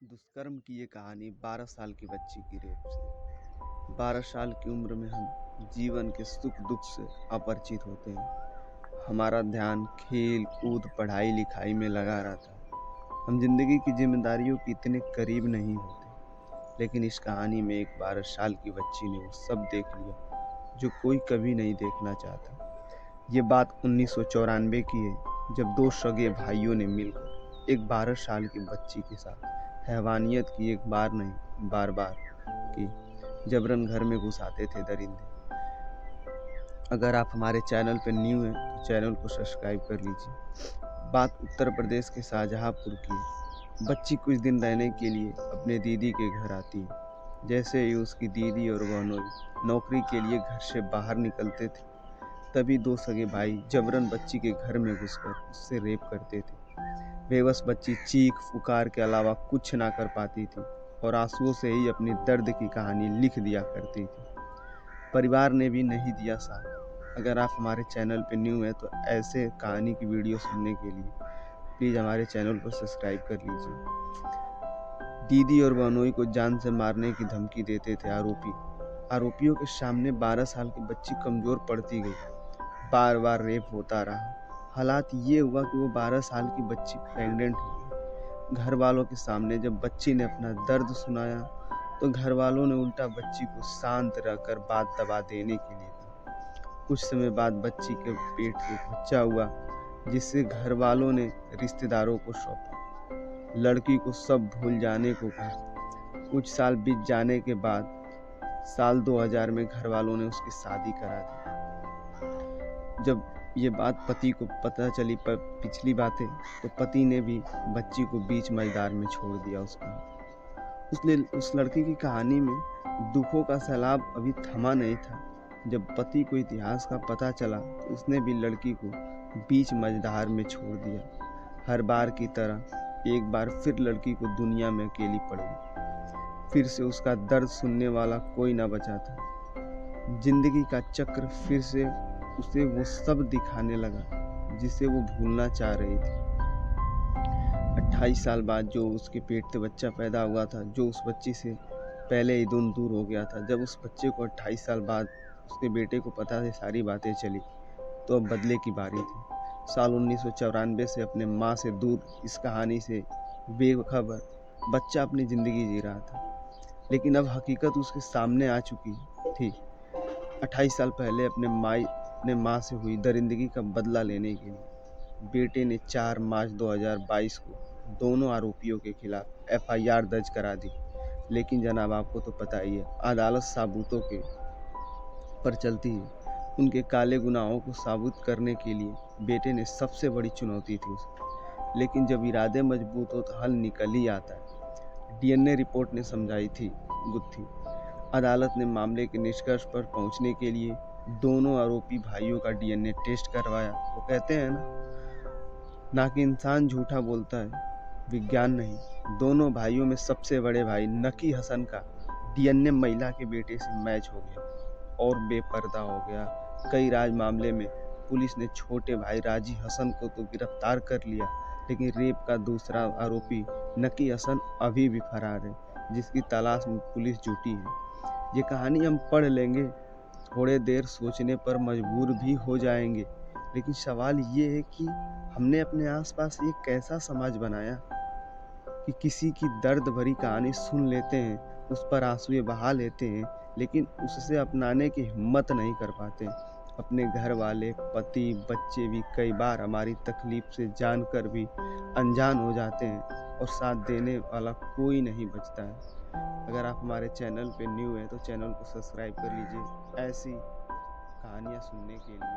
दुष्कर्म की ये कहानी 12 साल की बच्ची की रेप से। 12 साल की उम्र में हम जीवन के सुख दुख से अपरिचित होते हैं। हमारा ध्यान खेल कूद पढ़ाई लिखाई में लगा रहता है। हम जिंदगी की जिम्मेदारियों के इतने करीब नहीं होते। लेकिन इस कहानी में एक 12 साल की बच्ची ने वो सब देख लिया जो कोई कभी नहीं देखना चाहता। ये बात 1994 की है, जब दो सगे भाइयों ने मिलकर एक 12 साल की बच्ची के साथ हैवानियत की। एक बार नहीं बार बार की। जबरन घर में घुसाते थे दरिंदे। अगर आप हमारे चैनल पर न्यू हैं तो चैनल को सब्सक्राइब कर लीजिए। बात उत्तर प्रदेश के शाहजहांपुर की। बच्ची कुछ दिन रहने के लिए अपने दीदी के घर आती है। जैसे ही उसकी दीदी और बहनोई नौकरी के लिए घर से बाहर निकलते थे, तभी दो सगे भाई जबरन बच्ची के घर में घुसकर उससे रेप करते थे। बेबस बच्ची चीख पुकार के अलावा कुछ ना कर पाती थी और आंसुओं से ही अपनी दर्द की कहानी लिख दिया करती थी। परिवार ने भी नहीं दिया साथ। अगर आप हमारे चैनल पर न्यू हैं तो ऐसे कहानी की वीडियो सुनने के लिए प्लीज़ हमारे चैनल को सब्सक्राइब कर लीजिए। दीदी और बहनोई को जान से मारने की धमकी देते थे आरोपी। आरोपियों के सामने 12 साल की बच्ची कमज़ोर पड़ती गई। बार बार रेप होता रहा। हालात ये हुआ कि वो 12 साल की बच्ची प्रेग्नेंट हो गई। घर वालों के सामने जब बच्ची ने अपना दर्द सुनाया तो घर वालों ने उल्टा बच्ची को शांत रहकर बात दबा देने के लिए कहा। कुछ समय बाद बच्ची के पेट से बच्चा हुआ, जिससे घर वालों ने रिश्तेदारों को सौंपा। लड़की को सब भूल जाने को कहा। कुछ साल बीत जाने के बाद साल 2000 में घर वालों ने उसकी शादी करा दी। जब ये बात पति को पता चली पिछली बातें, तो पति ने भी बच्ची को बीच मैदान में छोड़ दिया। उस लड़की की कहानी में दुखों का सैलाब अभी थमा नहीं था। जब पति को इतिहास का पता चला तो उसने भी लड़की को बीच मझधार में छोड़ दिया। हर बार की तरह एक बार फिर लड़की को दुनिया में अकेली पड़ गई। फिर से उसका दर्द सुनने वाला कोई ना बचा था। जिंदगी का चक्र फिर से उसे वो सब दिखाने लगा जिसे वो भूलना चाह रही थी। 28 साल बाद जो उसके पेट से बच्चा पैदा हुआ था, जो उस बच्ची से पहले ही दूर हो गया था, जब उस बच्चे को 28 साल बाद उसके बेटे को पता से सारी बातें चली, तो अब बदले की बारी थी। साल 1994 से अपने माँ से दूर, इस कहानी से बेखबर बच्चा अपनी ज़िंदगी जी रहा था। लेकिन अब हकीकत उसके सामने आ चुकी थी। 28 साल पहले अपने माँ से हुई दरिंदगी का बदला लेने के लिए बेटे ने 4 मार्च 2022 को दोनों आरोपियों के खिलाफ FIR दर्ज करा दी। लेकिन जनाब, आपको तो पता ही है, अदालत साबूतों के पर चलती है। उनके काले गुनाहों को साबित करने के लिए बेटे ने सबसे बड़ी चुनौती थी उसे। लेकिन जब इरादे मजबूत हो तो हल निकल ही आता है। DNA रिपोर्ट ने समझाई थी गुत्थी। अदालत ने मामले के निष्कर्ष पर पहुंचने के लिए दोनों आरोपी भाइयों का DNA टेस्ट करवाया। वो कहते हैं ना कि इंसान झूठा बोलता है, विज्ञान नहीं। दोनों भाइयों में सबसे बड़े भाई नकी हसन का DNA महिला के बेटे से मैच हो गया और बेपर्दा हो गया। कई राज मामले में पुलिस ने छोटे भाई राजी हसन को तो गिरफ्तार कर लिया, लेकिन रेप का दूसरा आरोपी नकी हसन अभी भी फरार है, जिसकी तलाश में पुलिस जुटी है। ये कहानी हम पढ़ लेंगे, थोड़े देर सोचने पर मजबूर भी हो जाएंगे। लेकिन सवाल ये है कि हमने अपने आसपास ये कैसा समाज बनाया कि किसी की दर्द भरी कहानी सुन लेते हैं, उस पर आंसुएं बहा लेते हैं, लेकिन उससे अपनाने की हिम्मत नहीं कर पाते। अपने घर वाले, पति, बच्चे भी कई बार हमारी तकलीफ से जानकर भी अनजान हो जाते हैं और साथ देने वाला कोई नहीं बचता है। अगर आप हमारे चैनल पे न्यू हैं तो चैनल को सब्सक्राइब कर लीजिए ऐसी कहानियाँ सुनने के लिए।